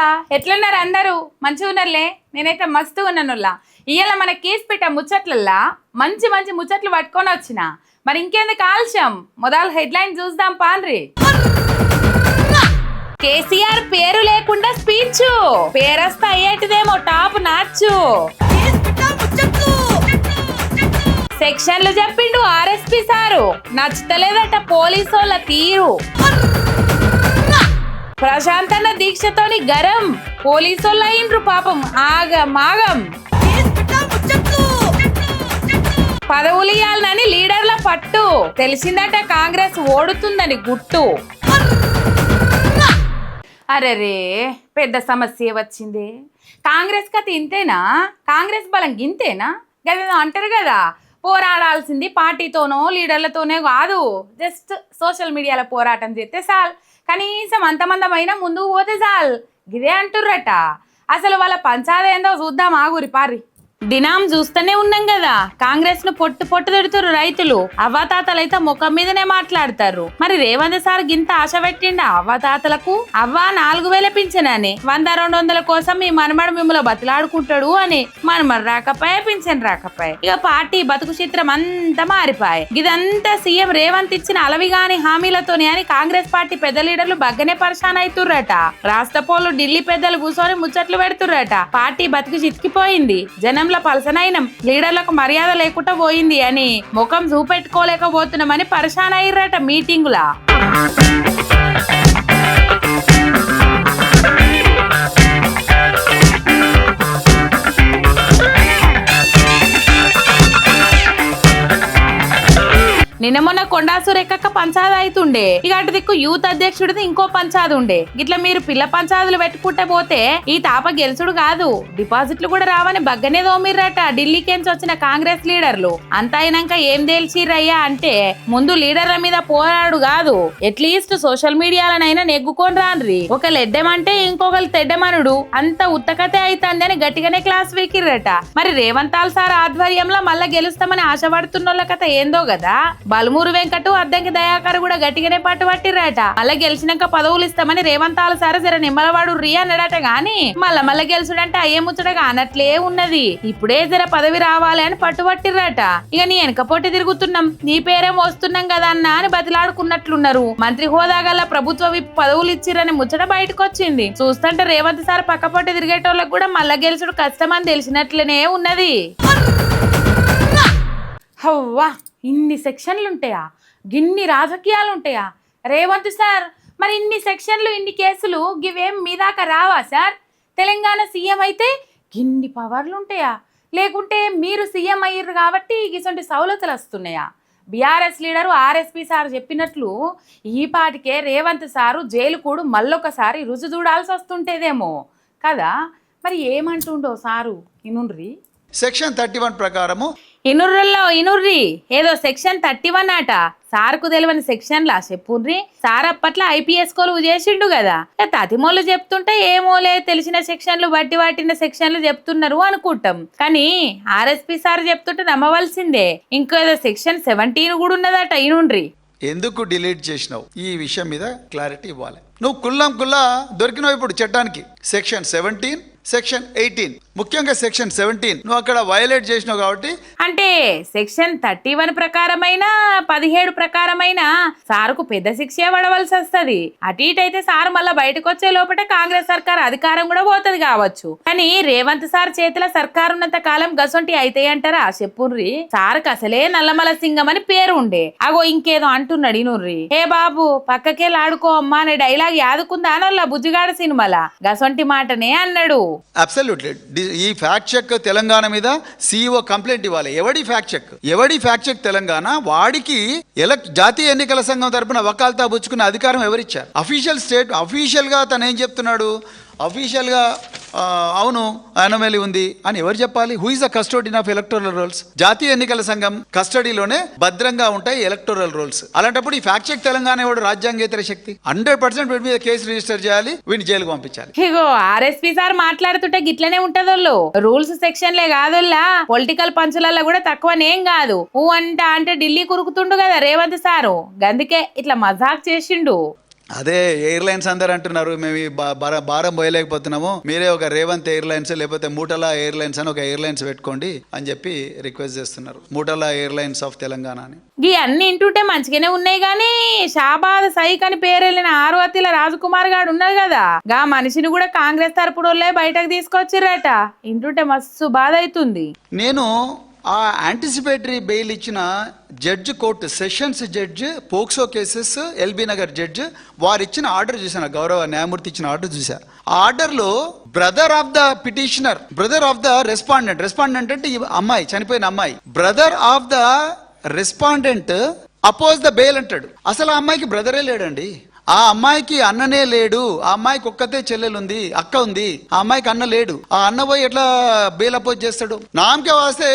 హలోలా ఎట్లున్నారు అందరూ మంచిగా ఉన్నారులే నేనైతే మస్తు ఉన్నానులా ఇవాళ మన కేసుపేట ముచ్చట్లల్లా మంచి మంచి ముచ్చట్లు పట్టుకొని వచ్చిన మరి ఇంకెందుకు ఆలస్యం మొదలు హెడ్లైన్ చూద్దాం పాన్రి కేసీఆర్ పేరు లేకుండా స్పీచ్ పేరస్తా అయ్యేటిదేమో టాప్ నాచు సెక్షన్లు చెప్పిండు ఆర్ఎస్పీ సారు నచ్చుతలేదట పోలీసోళ్ళ తీరు ప్రశాంతన్న దీక్షతోని గరం పోలీసోళ్ళు అయిండ్రు పాపం ఆగం పదవులు ఇయ్యాలని లీడర్ల పట్టు తెలిసిందట కాంగ్రెస్ ఓడుతుందని గుట్టు అరెరే పెద్ద సమస్య వచ్చింది కాంగ్రెస్ కథ ఇంతేనా కాంగ్రెస్ బలం గింతేనా గదేదో అంటారు కదా పోరాడాల్సింది పార్టీతోనో లీడర్లతోనే కాదు జస్ట్ సోషల్ మీడియాలో పోరాటం చేస్తే చాలు కనీసం అంతమందమైనా ముందుకు పోతే చాలు గిదే అంటుర్రట అసలు వాళ్ళ పంచాయతీ ఏందో చూద్దాం ఆగురి పారి దినాం చూస్తూనే ఉన్నాం కదా కాంగ్రెస్ ను పొట్టు తిడుతురు రైతులు అవ్వాతాతలైతే ముఖం మీదనే మాట్లాడతారు మరి రేవంత్ సార్ గింత ఆశ పెట్టిండ అవ్వాతాతలకు అవ్వ 4000 పింఛనని 100-200 కోసం మీ మనమడు మిమ్మల్ని బతిలాడుకుంటాడు అని మనమడు రాకపోయే పింఛన్ రాకపోయే ఇక పార్టీ బతుకు చిత్రం అంతా మారిపోయి ఇదంతా సీఎం రేవంత్ ఇచ్చిన అలవిగాని హామీలతోనే అని కాంగ్రెస్ పార్టీ పెద్ద లీడర్లు బగ్గనే పరిశాన్ అవుతుర్రట రాష్ట్రపోలు ఢిల్లీ పెద్దలు కూర్చొని ముచ్చట్లు పెడుతుర్రట పార్టీ బతుకు చితికిపోయింది జనం పలసనైనం లీడర్లకు మర్యాద లేకుండా పోయింది అని ముఖం చూపెట్టుకోలేకపోతున్నామని పరిశాన్ అయ్యారట మీటింగులా నిన్న మొన్న కొండాసు రెక్కక్క పంచాది అవుతుండే ఇక అటు దిక్కు యూత్ అధ్యక్షుడిది ఇంకో పంచాది ఉండే ఇట్లా మీరు పిల్ల పంచాదులు పెట్టుకుంటే పోతే ఈ తాప గెలుచుడు కాదు డిపాజిట్లు కూడా రావని బగ్గనే దోమిర్రట ఢిల్లీకేంచి వచ్చిన కాంగ్రెస్ లీడర్లు అంత అయినాక ఏం తేల్చిర్రయ్యా అంటే ముందు లీడర్ల మీద పోరాడు కాదు అట్లీస్ట్ సోషల్ మీడియాలనైనా నెగ్గుకొని రాన్రి ఒకళ్ళు ఎడ్డమంటే ఇంకొకరు తెడ్డమనుడు అంత ఉత్తకతే అవుతుంది అని గట్టిగానే క్లాస్ వీకిర్రట మరి రేవంతాల్ సార్ ఆధ్వర్యంలో మళ్ళా గెలుస్తామని ఆశపడుతున్న కథ ఏందో కదా బలమూరు వెంకటు అద్దంకి దయాకర్ కూడా గట్టిగానే పట్టుబట్టిర్రట మళ్ళా గెలిచినాక పదవులు ఇస్తామని రేవంతాలు సార్ జర నిమ్మలవాడు రీ అన్నాడట గాని మళ్ళా గెలుచుడంటే అయ్యే ముచ్చటగా అన్నట్లే ఉన్నది ఇప్పుడే జర పదవి రావాలి అని పట్టుబట్టిర్రట ఇక నీ వెనకపోటీ తిరుగుతున్నాం నీ పేరే మోస్తున్నాం కదా అన్న అని బతిలాడుకున్నట్లున్నారు మంత్రి హోదా గల ప్రభుత్వ పదవులు ఇచ్చిరని ముచ్చట బయటకు వచ్చింది చూస్తుంటే రేవంత్ సార్ పక్కపోటీ తిరిగేటోళ్ళకి కూడా మళ్ళా గెలుచుడు కష్టమని తెలిసినట్లనే ఉన్నది హవ్వా ఇన్ని సెక్షన్లు ఉంటాయా గిన్ని రాజకీయాలు ఉంటాయా రేవంత్ సార్ మరి ఇన్ని సెక్షన్లు ఇన్ని కేసులు గివేం మీ దాకా రావా సార్ తెలంగాణ సీఎం అయితే గిన్ని పవర్లు ఉంటాయా లేకుంటే మీరు సీఎం అయ్యారు కాబట్టి ఇటువంటి సౌలతులు వస్తున్నాయా బీఆర్ఎస్ లీడరు ఆర్ఎస్పీ సార్ చెప్పినట్లు ఈ పాటికే రేవంత్ సారు జైలు కూడా మళ్ళొకసారి రుజు చూడాల్సి వస్తుంటేదేమో కదా మరి ఏమంటుండో సారు ఇనుండ్రి సెక్షన్ 31 ప్రకారము ఇనుర్రి ఏదో సెక్షన్ 31 అట సార్కు తెలియని సెక్షన్లా చెప్పుర్రి సార్ అప్పట్లో ఐపీఎస్ కొలువు చేసిండు కదా తతిమోళ్ళు చెప్తుంటే ఏమోలే తెలిసిన సెక్షన్లు బట్టి వాటిన సెక్షన్లు చెప్తున్నారు అనుకుంటాం కానీ ఆర్ఎస్పీ సార్ చెప్తుంటే నమ్మవలసిందే ఇంకేదో సెక్షన్ 17 కూడా ఉన్నదట ఇనుండ్రి ఎందుకు డిలీట్ చేసినావు ఈ విషయం మీద క్లారిటీ ఇవ్వాలి నువ్వు కుల్లా దొరికినావు ఇప్పుడు చట్టానికి సెక్షన్ 17 సెక్షన్ 18 ముఖ్యంగా సెక్షన్ 17 నువ్వు అక్కడ వయలేట్ చేసినావు కాబట్టి అంటే సెక్షన్ 31 ప్రకారమైన 17 ప్రకారమైన సారుకు పెద్ద శిక్ష పడవలసి వస్తుంది అటు ఇటు అయితే సార్ మళ్ళా బయటకు వచ్చే లోపల కాంగ్రెస్ సర్కార్ అధికారం కూడా పోతుంది కావచ్చు కానీ రేవంత్ సార్ చేతిలో సర్కారు ఉన్నంత కాలం గసొంటి అయితే అంటారా చెప్పుర్రి సార్కి అసలే నల్లమల సింగం అని పేరు ఉండే అగో ఇంకేదో అంటున్నాడు ఇనుర్రి ఏ బాబు పక్కకెళ్ళి ఆడుకో అమ్మా అనే డైలాగ్ యాదుకుందా అనల్లా బుజ్జిగాడ సినిమాల గసొంటి మాటనే అన్నాడు అబ్సల్యూట్లీ ఈ ఫ్యాక్ట్ చెక్ తెలంగాణ మీద సీఈఓ కంప్లైంట్ ఇవ్వాలి ఎవడి ఫ్యాక్ట్ చెక్ తెలంగాణ వాడికి జాతీయ ఎన్నికల సంఘం తరపున వకాల్తా పుచ్చుకునే అధికారం ఎవరిచ్చారు అఫీషియల్ గా తను ఏం చెప్తున్నాడు అఫీషియల్గా అవును అనోమలీ ఉంది అని ఎవరు చెప్పాలి who is the custodian of electoral rolls జాతీయ ఎన్నికల సంఘం కస్టడీలోనే భద్రంగా ఉంటాయి ఎలక్టోరల్ రోల్స్ అలాంటప్పుడు ఈ ఫ్యాక్ట్ చెక్ తెలంగాణ ఎవడు రాజ్యాంగేతర శక్తి 100% వీటి మీద కేసు రిజిస్టర్ చేయాలి వీడిని జైలుకు పంపించాలి ఇగో ఆర్ఎస్పీ సార్ మాట్లాడుతుంటే గిట్లనే ఉంటదోళ్ళు రూల్స్ సెక్షన్లే కాదోల్లా పొలిటికల్ పంచులలో కూడా తక్కువనేం కాదు ఊ అంటే ఢిల్లీ కురుకుతుండు కదా రేవంత్ సారు గందుకే ఇట్లా మజాక్ చేసిండు అదే ఎయిర్లైన్స్ అందరు అంటున్నారు మేము ఈ భారం పోయలేకపోతున్నాము, మీరే ఒక రేవంత్ ఎయిర్లైన్స్ లేకపోతే మూటల ఎయిర్లైన్స్ అని ఒక ఎయిర్లైన్స్ పెట్టుకోండి అని చెప్పి రిక్వెస్ట్ చేస్తున్నారు. మూటల ఎయిర్లైన్స్ ఆఫ్ తెలంగాణ అని. ఈ అన్ని ఇంటుంటే మంచిగానే ఉన్నాయి కానీ షాబాద్ సైక్ అని పేరెళ్ళిన ఆరువత్తిల రాజకుమార్ గారు ఉన్నారు కదా, గా మనిషిని కూడా కాంగ్రెస్ తరపుడోళ్ళే బయటకు తీసుకొచ్చిర్రట. ఇంటుంటే మస్తు బాధ అవుతుంది. నేను ఆ యాంటిసిపేటరీ బెయిల్ ఇచ్చిన judge court sessions judge POCSO cases LB Nagar judge వారు ఇచ్చిన ఆర్డర్ చూసాను, గౌరవ న్యాయమూర్తి ఇచ్చిన ఆర్డర్ చూసా. ఆ ఆర్డర్లో brother of the petitioner, brother of the respondent అంటే ఈ అమ్మాయి, చనిపోయిన అమ్మాయి, brother of the respondent oppose the bail అంటాడు. అసలు ఆ అమ్మాయికి బ్రదరే లేడండి, ఆ అమ్మాయికి అన్ననే లేడు, ఆ అమ్మాయికి ఒక్కతే చెల్లెలుంది, అక్క ఉంది, ఆ అమ్మాయికి అన్న లేడు. ఆ అన్న పోయి ఎట్లా బెయిల్ అపోజ్ చేస్తాడు? నామకే వస్తే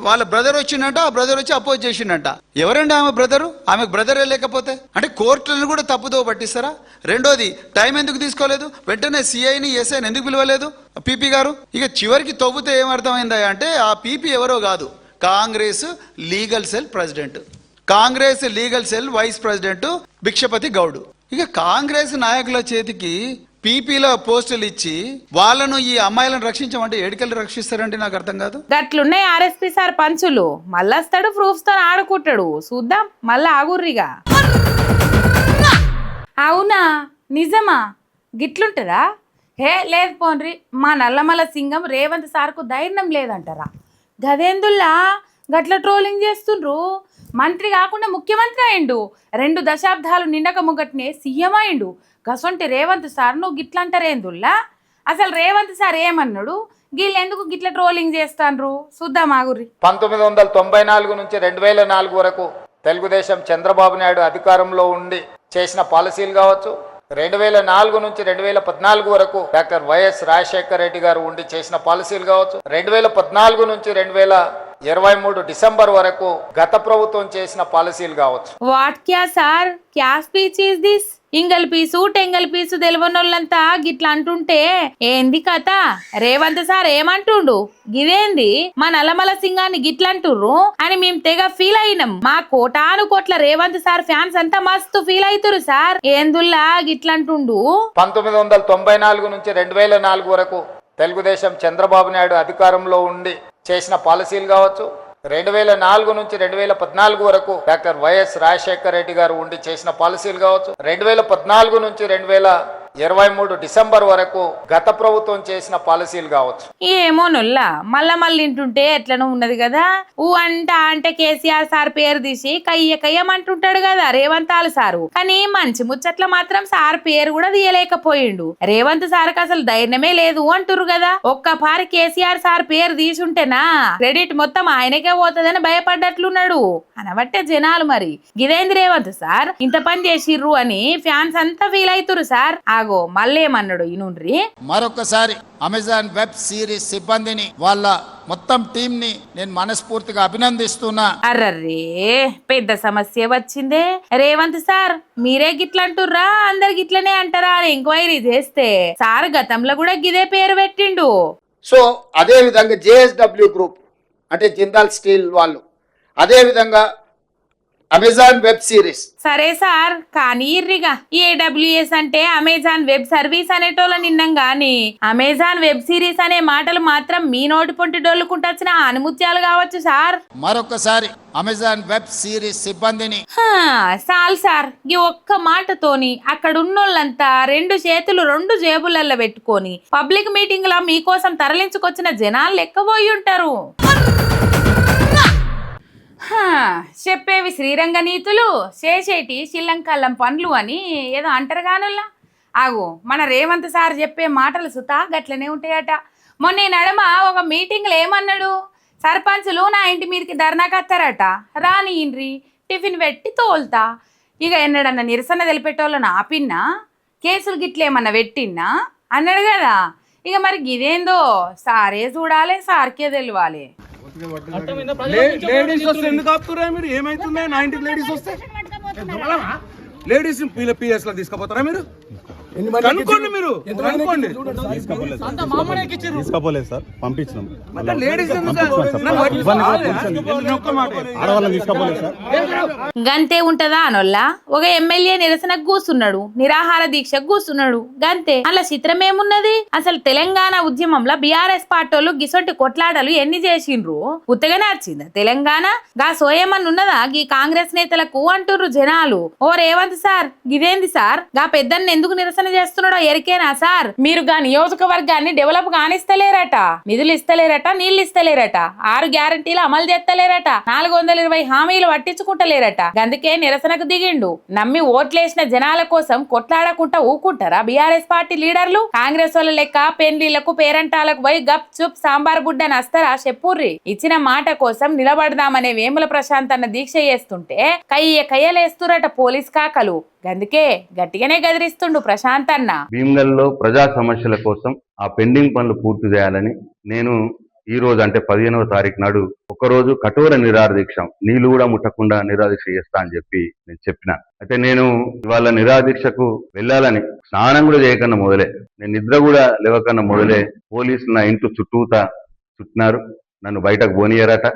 వాళ్ళ బ్రదర్ వచ్చిందంట, ఆ బ్రదర్ వచ్చి అపోజ్ చేసిండంట. ఎవరండి ఆమె బ్రదరు? ఆమెకు బ్రదరే లేకపోతే అంటే కోర్టులను కూడా తప్పుదో పట్టిస్తారా? రెండోది, టైం ఎందుకు తీసుకోలేదు? వెంటనే సిఐని ఎస్ఐని ఎందుకు పిలవలేదు పీపీ గారు? ఇక చివరికి తవ్వుతే ఏమర్థమైందా అంటే ఆ పీపీ ఎవరో కాదు, Congress legal cell president, Congress legal cell vice president Bhikshapathi Goud. ఇక కాంగ్రెస్ నాయకుల చేతికి పీపీలో పోస్టులు ఇచ్చి వాళ్ళను ఈ అమ్మాయిలను రక్షించమంటే ఏడికెళ్ళి రక్షిస్తారంటే నాకు అర్థం కాదు. గట్లున్నాయి ఆర్ఎస్పీ సార్ పంచులు. మళ్ళొస్తాడు ప్రూఫ్స్ తో ఆడుకుంటాడు, చూద్దాం మళ్ళా ఆగుర్రిగా. అవునా నిజమా? గిట్లుంటదా? హే లేదు పోన్రి, మా నల్లమల సింగం రేవంత్ సార్కు ధైర్యం లేదంటారా? గదేందుల్లా గట్ల ట్రోలింగ్ చేస్తుండ్రు? మంత్రి కాకుండా ముఖ్యమంత్రి అయిండు, 2 దశాబ్దాలు నిండక ముగ్గట్నే సీఎం అయిండు. గసొంటి రేవంత్ సార్ నువ్వు గిట్ల అంటారేందుల్లా? అసలు రేవంత్ సార్ ఏమన్నాడు? వీళ్ళు ఎందుకు గిట్ల ట్రోలింగ్ చేస్తాండ్రు? చూద్దాం ఆగుర్రి. 1994 నుంచి 2004 వరకు తెలుగుదేశం చంద్రబాబు నాయుడు అధికారంలో ఉండి చేసిన పాలసీలు కావచ్చు, 2004 నుంచి 2014 వరకు డాక్టర్ వైఎస్ రాజశేఖర రెడ్డి గారు ఉండి చేసిన పాలసీలు కావచ్చు, 2014 నుంచి 2023 డిసెంబర్ వరకు గత ప్రభుత్వం చేసిన పాలసీలు కావచ్చు. వాట్ క్యా సార్, క్యా స్పీచ్ ఈస్ దిస్? ఇంగల్ పీసు టెంగల్ పీసు తెలివనోళ్ళంతా గిట్లా అంటుంటే ఏంది కథ? రేవంత్ సార్ ఏమంటుండు? గిదేంది మా నల్లమల సింగాన్ని గిట్లంటుర్రు అని మేము తెగ ఫీల్ అయినాం. మా కోటాను కోట్ల రేవంత్ సార్ ఫ్యాన్స్ అంతా మస్తు ఫీల్ అవుతురు సార్. ఏందుల్లా గిట్లంటుండు? 1994 నుంచి 2004 వరకు తెలుగుదేశం చంద్రబాబు నాయుడు అధికారంలో ఉండి చేసిన పాలసీలు కావచ్చు, 2004 నుంచి 2014 వరకు డాక్టర్ వైఎస్ రాజశేఖర రెడ్డి గారు ఉండి చేసిన పాలసీలు కావచ్చు, 2014 నుంచి 2023 డిసెంబర్ వరకు గత ప్రభుత్వం చేసిన పాలసీలు కావచ్చు. ఏమో నొల్లా మళ్ళా వింటుంటే ఎట్లనో ఉన్నది కదా. అంటే కేసీఆర్ సార్ పేరు తీసి కయ్యమంటుంటాడు కదా రేవంతాలు సారు. కానీ మంచి ముచ్చట్ల మాత్రం సార్ పేరు కూడా తీయలేకపోయిండు. రేవంత్ సార్కి అసలు ధైర్యమే లేదు అంటురు కదా. ఒక్కపారి కేసీఆర్ సార్ పేరు తీసుంటేనా క్రెడిట్ మొత్తం ఆయనకే పోతుందని భయపడ్డట్లున్నాడు అనబట్టే జనాలు. మరి గిదేంది రేవంత్ సార్ ఇంత పని చేసిర్రు అని ఫ్యాన్స్ అంతా ఫీల్ అవుతురు సార్. ఆగో మళ్ళేమన్నాడు ఇనుండ్రి. మరొకసారి అమెజాన్ వెబ్ సిరీస్ సిబ్బందిని వాళ్ళ మొత్తం టీం ని నేను మనస్ఫూర్తిగా అభినందిస్తున్నా. అర్రర్రే పెద్ద సమస్య వచ్చిందే. రేవంత్ సార్ మీరే గిట్లంటుర్రా అందరు గిట్లనే అంటారా అని ఎంక్వైరీ చేస్తే సార్ గతంలో కూడా గిదే పేరు పెట్టిండు. సో అదే విధంగా జేఎస్డబ్ల్యూ గ్రూప్ అంటే జిందాల్ స్టీల్ వాళ్ళు, అదే విధంగా అమెజాన్ వెబ్ సిరీస్. సరే సార్ కానీ ఇర్రిగా ఏడబ్ల్యూఎస్ అంటే అమెజాన్ వెబ్ సర్వీస్ అనేటోళ్ళ నిన్నం గాని అమెజాన్ వెబ్ సిరీస్ అనే మాటలు మాత్రం మీ నోటి పొంటి డొల్లుకుంటొచ్చిన అనుముత్యాలు కావచ్చు సార్. మరొకసారి అమెజాన్ వెబ్ సిరీస్ సిబ్బందిని సాల్ సార్ ఈ ఒక్క మాటతోని అక్కడున్నోళ్ళంతా 2 చేతులు 2 జేబులల్లో పెట్టుకొని పబ్లిక్ మీటింగ్ లా మీకోసం తరలించుకొచ్చిన జనాలు లెక్కబోయి ఉంటారు. చెప్పేవి శ్రీరంగ నీతులు, చేసేటి శ్రీలంకల్లం పనులు అని ఏదో అంటారు కానుల్లా. ఆగు మన రేవంత్ సార్ చెప్పే మాటలు సుతా గట్లనే ఉంటాయట. మొన్న నడమ ఒక మీటింగ్లో ఏమన్నాడు? సర్పంచులు నా ఇంటి మీదకి ధర్నాకత్తారట, రానియండ్రి టిఫిన్ పెట్టి తోల్తా. ఇక ఎన్నడన్నా నిరసన తెలిపేటోళ్ళని ఆపిన్నా, కేసులు గిట్లేమన్నా పెట్టిన్నా అన్నాడు కదా. ఇక మరి గిదేందో సారే చూడాలి, సార్కే తెలియాలి. లేడీస్ వస్తే ఎందుకు ఆపుతురా మీరు? ఏమైతుందా? 90 లేడీస్ వస్తే లేడీస్ పిఎస్ లో తీసుకుపోతారా మీరు? కనుక్కోండి మీరు కనుక్కోండి. తీసుకోపోలేదు సార్, పంపించినాం. లేడీస్ ఎందుకు సార్? నన్ను పట్టి- నేను ఒక్క మాట ఆడవాళ్ళని తీసుకోపోలేదు సార్. గంతే ఉంటదా అనొల్లా? ఒక ఎమ్మెల్యే నిరసనకు కూస్తున్నాడు, నిరాహార దీక్షకు కూస్తున్నాడు, గంతే. అలా చిత్రం ఏమున్నది? అసలు తెలంగాణ ఉద్యమంలో బీఆర్ఎస్ పార్టీలు గిసొంటి కొట్లాటలు ఎన్ని చేసిండ్రు? ఉత్తగానే వచ్చిందా తెలంగాణ? గా సోయమన్ ఉన్నదా గీ కాంగ్రెస్ నేతలకు అంటుర్రు జనాలు. ఓ రేవంత్ సార్, గిదేంది సార్? గా పెద్దన్ని ఎందుకు నిరసన చేస్తున్నాడో ఎరికేనా సార్? మీరు గా నియోజకవర్గాన్ని డెవలప్ కానిస్తలేరట, నిధులు ఇస్తలేరట, నీళ్లు ఇస్తలేరట, 6 గ్యారంటీలు అమలు చేస్తలేరట, 420 హామీలు పట్టించుకుంటలేరట. అందుకే నిరసనకు దిగిండు. నమ్మి ఓట్లేసిన జనాల కోసం కొట్లాడకుండా ఊకుంటారా బీఆర్ఎస్ పార్టీ లీడర్లు? కాంగ్రెస్ వాళ్ళ లెక్క పెండ్లీలకు పేరంటాలకు పోయి గప్ చుప్ సాంబార్ బుడ్డ నస్తారా చెప్పుర్రి. ఇచ్చిన మాట కోసం నిలబడదామనే వేముల ప్రశాంత్ అన్న దీక్ష చేస్తుంటే కయ్యలేస్తురట పోలీస్ కాకలు. గందుకే గట్టిగానే గదిరిస్తుండు ప్రశాంత్ అన్న. భీమ్గల్లో ప్రజా సమస్యల కోసం ఆ పెండింగ్ పనులు పూర్తి చేయాలని నేను ఈ రోజు అంటే 15వ తారీఖు నాడు ఒకరోజు కఠోర నిరాహార దీక్ష, నీళ్లు కూడా ముట్టకుండా నిరాహార దీక్ష చేస్తా అని చెప్పి నేను చెప్పిన. అయితే నేను ఇవాళ నిరాహార దీక్షకు వెళ్ళాలని స్నానం కూడా చేయకన్నా మొదలే, నేను నిద్ర కూడా లేవకన్నా మొదలే పోలీసులు నా ఇంట్లో చుట్టినారు. నన్ను బయటకు పోనీయరట,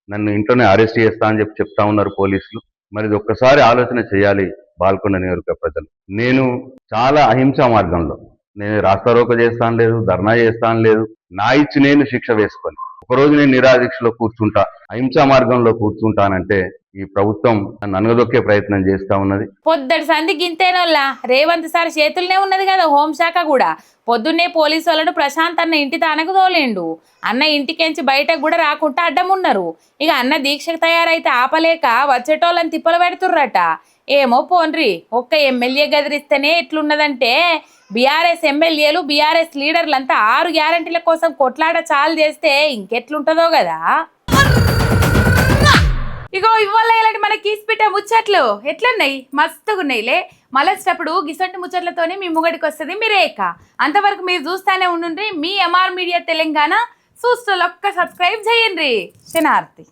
నన్ను ఇంట్లోనే అరెస్ట్ చేస్తా అని చెప్పి చెప్తా ఉన్నారు పోలీసులు. మరి ఇది ఒక్కసారి ఆలోచన చేయాలి బాల్కొండ నియోజకవర్గ ప్రజలు. నేను చాలా అహింసా మార్గంలో, నేను రాస్తారోక చేస్తాను లేదు, ధర్నా చేస్తాను లేదు, నా ఇచ్చి నేను శిక్ష వేసుకొని ఒకరోజు నేను నిరాదీక్షలో కూర్చుంటా, అహింసా మార్గంలో కూర్చుంటానంటే ఈ ప్రభుత్వం నన్ను అనగదొక్కే ప్రయత్నం చేస్తా ఉన్నది. పొద్దటి సంధి గింతేనోళ్ళ రేవంత్ సార్ చేతుల్నే ఉన్నది కదా హోంశాఖ కూడా. పొద్దున్నే పోలీసు వాళ్ళను ప్రశాంత్ అన్న ఇంటి తానకు తోలేండు. అన్న ఇంటికెంచి బయటకు కూడా రాకుండా అడ్డమున్నారు. ఇక అన్న దీక్షకు తయారైతే ఆపలేక వచ్చేటోళ్ళని తిప్పలు పెడుతుర్రట. ఏమో పోన్రి, ఒక్క ఎమ్మెల్యే గదిరిస్తేనే ఎట్లున్నదంటే బీఆర్ఎస్ ఎమ్మెల్యేలు బీఆర్ఎస్ లీడర్లంతా 6 గ్యారంటీల కోసం కొట్లాట చాలు చేస్తే ఇంకెట్లుంటదో కదా. ఇగో ఇవాళ ఇలాంటి మన కీసిపిట్ట ముచ్చట్లు ఎట్లున్నాయి? మస్తుగున్నాయిలే. మళ్ళొచ్చేటప్పుడు గిసంటి ముచ్చట్లతోనే మీ ముంగడికి వస్తుంది మీ రేఖ. అంతవరకు మీరు చూస్తానే ఉండుండ్రి మీ ఎంఆర్ మీడియా తెలంగాణ. చూస్తూ ఒక్క సబ్స్క్రైబ్ చేయండి. శనార్థి.